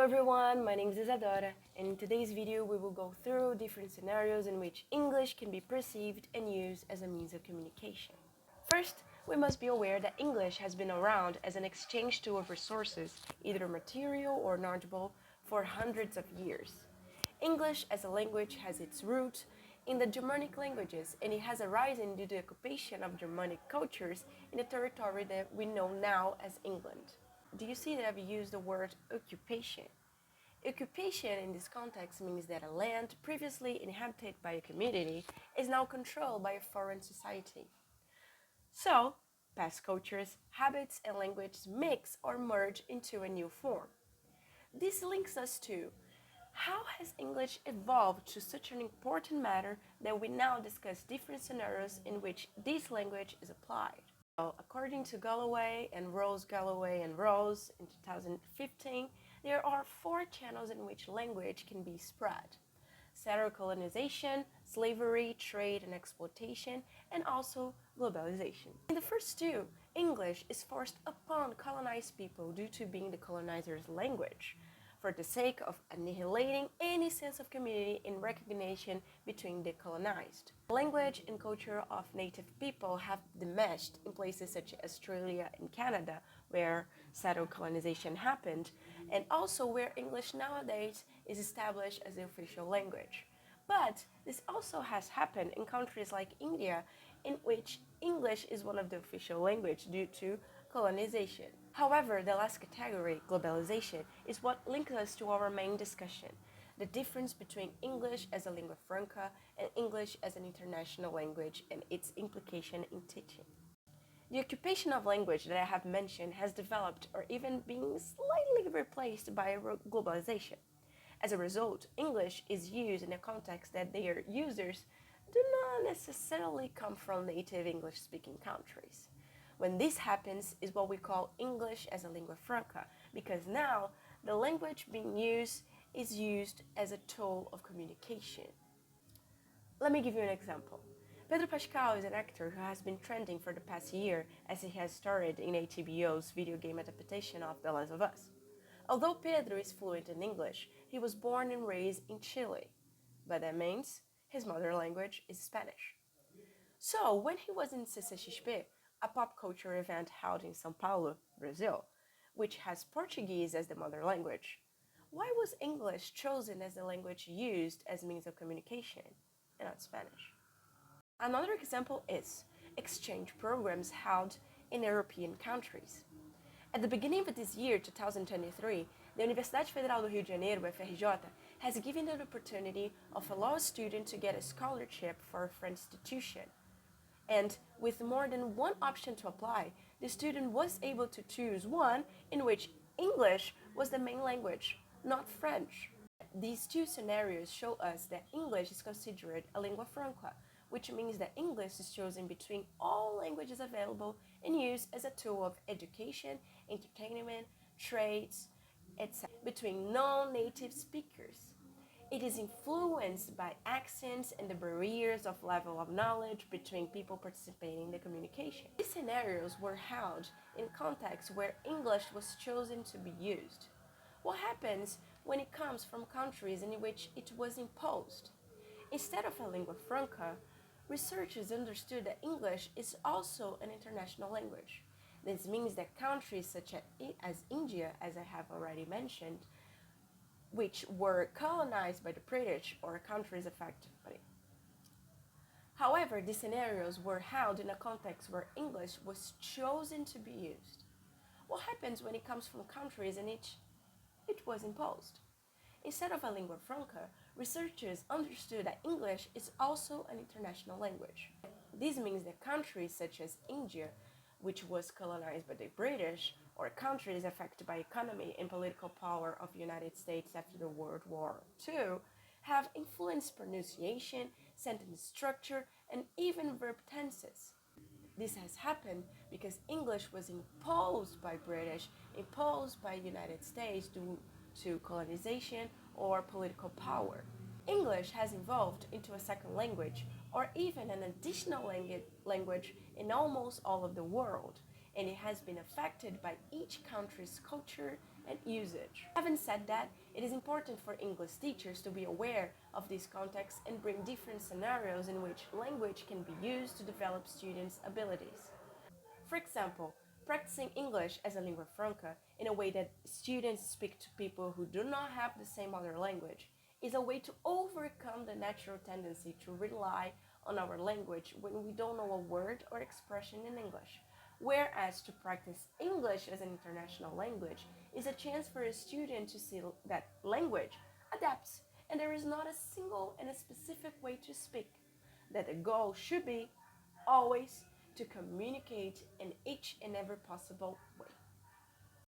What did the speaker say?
everyone, my name is Isadora, and in today's video we will go through different scenarios in which English can be perceived and used as a means of communication. First, we must be aware that English has been around as an exchange tool of resources, either material or knowledgeable, for hundreds of years. English as a language has its root in the Germanic languages, and it has arisen due to the occupation of Germanic cultures in the territory that we know now as England. Do you see that I've used the word occupation? Occupation in this context means that a land previously inhabited by a community is now controlled by a foreign society. So, past cultures, habits, and languages mix or merge into a new form. This links us to how has English evolved to such an important matter that we now discuss different scenarios in which this language is applied. So, according to Galloway and Rose in 2015, there are 4 channels in which language can be spread: settler colonization, slavery, trade and exploitation, and also globalization. In the first 2, English is forced upon colonized people due to being the colonizer's language, for the sake of annihilating any sense of community and recognition between the colonized. Language and culture of native people have diminished in places such as Australia and Canada, where settled colonization happened, and also where English nowadays is established as the official language. But this also has happened in countries like India, in which English is one of the official languages due to colonization. However, the last category, globalization, is what links us to our main discussion: the difference between English as a lingua franca and English as an international language and its implication in teaching. The occupation of language that I have mentioned has developed or even been slightly replaced by globalization. As a result, English is used in a context that their users do not necessarily come from native English-speaking countries. When this happens is what we call English as a lingua franca, because now the language being used is used as a tool of communication. Let me give you an example. Pedro Pascal is an actor who has been trending for the past year as he has starred in HBO's video game adaptation of The Last of Us. Although Pedro is fluent in English, he was born and raised in Chile, but that means his mother language is Spanish. So when he was in CCXP, a pop culture event held in São Paulo, Brazil, which has Portuguese as the mother language, why was English chosen as the language used as means of communication and not Spanish? Another example is exchange programs held in European countries. At the beginning of this year, 2023, the Universidade Federal do Rio de Janeiro, UFRJ, has given the opportunity of a law student to get a scholarship for a French institution. And with more than one option to apply, the student was able to choose one in which English was the main language, not French. These 2 scenarios show us that English is considered a lingua franca, which means that English is chosen between all languages available and used as a tool of education, entertainment, trades, etc. between non-native speakers. It is influenced by accents and the barriers of level of knowledge between people participating in the communication. These scenarios were held in contexts where English was chosen to be used. What happens when it comes from countries in which it was imposed? Instead of a lingua franca, researchers understood that English is also an international language. This means that countries such as India, as I have already mentioned, which were colonized by the British or countries affected by it. However, these scenarios were held in a context where English was chosen to be used. What happens when it comes from countries in which it was imposed? Instead of a lingua franca, researchers understood that English is also an international language. This means that countries such as India, which was colonized by the British, or countries affected by economy and political power of the United States after the World War II, have influenced pronunciation, sentence structure, and even verb tenses. This has happened because English was imposed by British, imposed by United States due to colonization or political power. English has evolved into a second language or even an additional language in almost all of the world, and it has been affected by each country's culture and usage. Having said that, it is important for English teachers to be aware of these contexts and bring different scenarios in which language can be used to develop students' abilities. For example, practicing English as a lingua franca in a way that students speak to people who do not have the same mother language is a way to overcome the natural tendency to rely on our language when we don't know a word or expression in English. Whereas to practice English as an international language is a chance for a student to see that language adapts and there is not a single and a specific way to speak. That the goal should be always to communicate in each and every possible way.